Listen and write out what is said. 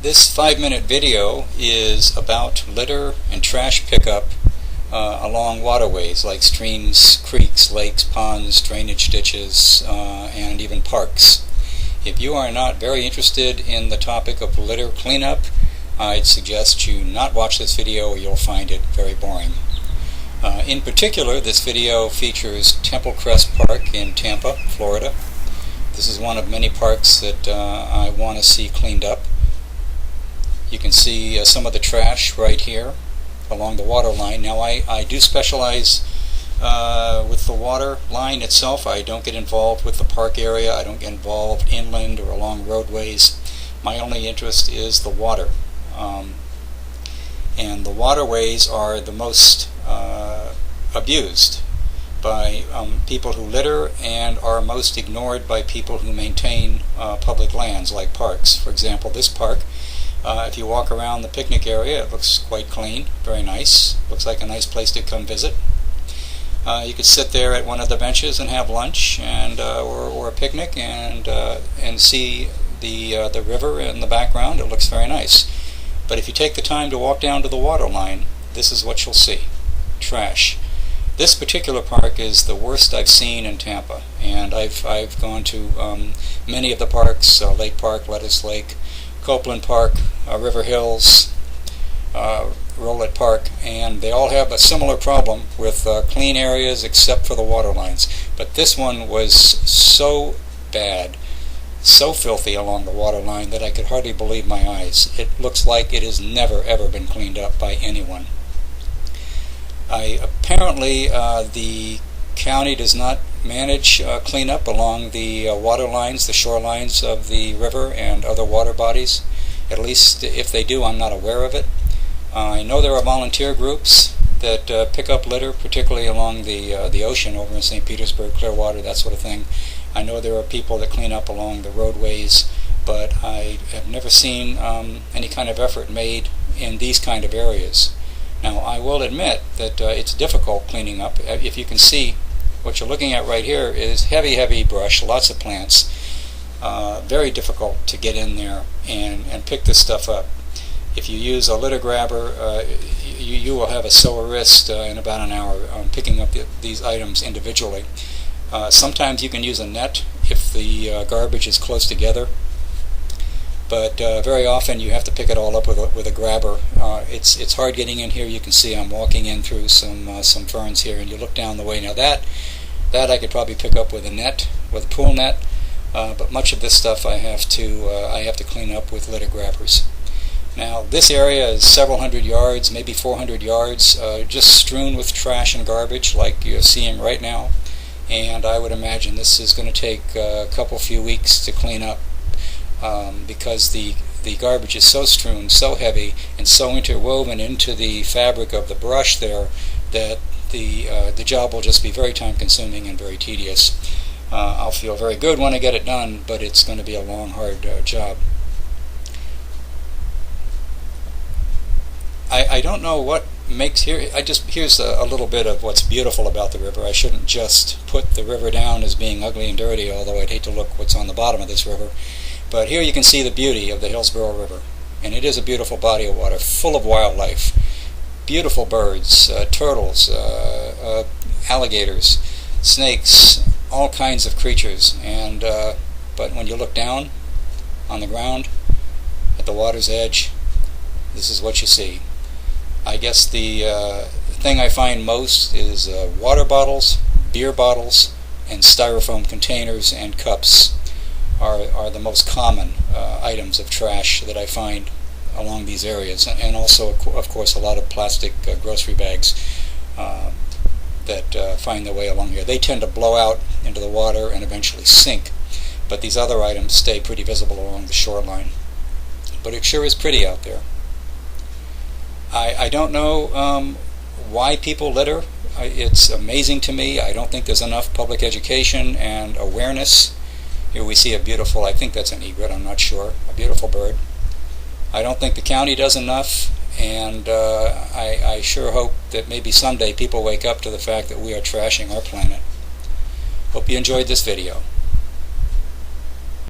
This 5-minute video is about litter and trash pickup along waterways like streams, creeks, lakes, ponds, drainage ditches, and even parks. If you are not very interested in the topic of litter cleanup, I'd suggest you not watch this video or you'll find it very boring. In particular, this video features Temple Crest Park in Tampa, Florida. This is one of many parks that I want to see cleaned up. You can see some of the trash right here along the water line. Now I do specialize with the water line itself. I don't get involved with the park area. I don't get involved inland or along roadways. My only interest is the water. And the waterways are the most abused by people who litter and are most ignored by people who maintain public lands like parks. For example, this park, if you walk around the picnic area, it looks quite clean, very nice. Looks like a nice place to come visit. You could sit there at one of the benches and have lunch and or a picnic and see the river in the background. It looks very nice. But if you take the time to walk down to the water line, this is what you'll see: trash. This particular park is the worst I've seen in Tampa, and I've gone to many of the parks: Lake Park, Lettuce Lake, Copeland Park, River Hills, Rolette Park, and they all have a similar problem with clean areas except for the water lines. But this one was so bad, so filthy along the water line that I could hardly believe my eyes. It looks like it has never ever been cleaned up by anyone. Apparently the county does not manage cleanup along the water lines, the shorelines of the river and other water bodies. At least if they do, I'm not aware of it. I know there are volunteer groups that pick up litter, particularly along the ocean over in St. Petersburg, Clearwater, that sort of thing. I know there are people that clean up along the roadways, but I have never seen any kind of effort made in these kind of areas. Now, I will admit that it's difficult cleaning up. If you can see, what you're looking at right here is heavy brush, lots of plants. Very difficult to get in there and pick this stuff up. If you use a litter grabber, you will have a sore wrist in about an hour picking up these items individually. Sometimes you can use a net if the garbage is close together, but very often you have to pick it all up with a grabber. It's hard getting in here. You can see I'm walking in through some ferns here, and you look down the way. Now that I could probably pick up with a net, with a pool net, but much of this stuff I have to clean up with litter grabbers. Now this area is several hundred yards, maybe 400 yards, just strewn with trash and garbage like you're seeing right now. And I would imagine this is going to take a few weeks to clean up because the garbage is so strewn, so heavy, and so interwoven into the fabric of the brush there that the job will just be very time-consuming and very tedious. I'll feel very good when I get it done, but it's going to be a long, hard job. I don't know what makes here. Here's a little bit of what's beautiful about the river. I shouldn't just put the river down as being ugly and dirty, although I'd hate to look what's on the bottom of this river. But here you can see the beauty of the Hillsborough River, and it is a beautiful body of water, full of wildlife, beautiful birds, turtles, alligators, snakes, all kinds of creatures. And but when you look down on the ground at the water's edge, this is what you see. I guess the thing I find most is water bottles, beer bottles, and styrofoam containers and cups are the most common items of trash that I find along these areas, and also, of course, a lot of plastic grocery bags that find their way along here. They tend to blow out into the water and eventually sink, but these other items stay pretty visible along the shoreline. But it sure is pretty out there. I don't know why people litter. It's amazing to me. I don't think there's enough public education and awareness. Here we see a beautiful, I think that's an egret, I'm not sure, a beautiful bird. I don't think the county does enough, and I sure hope that maybe someday people wake up to the fact that we are trashing our planet. Hope you enjoyed this video.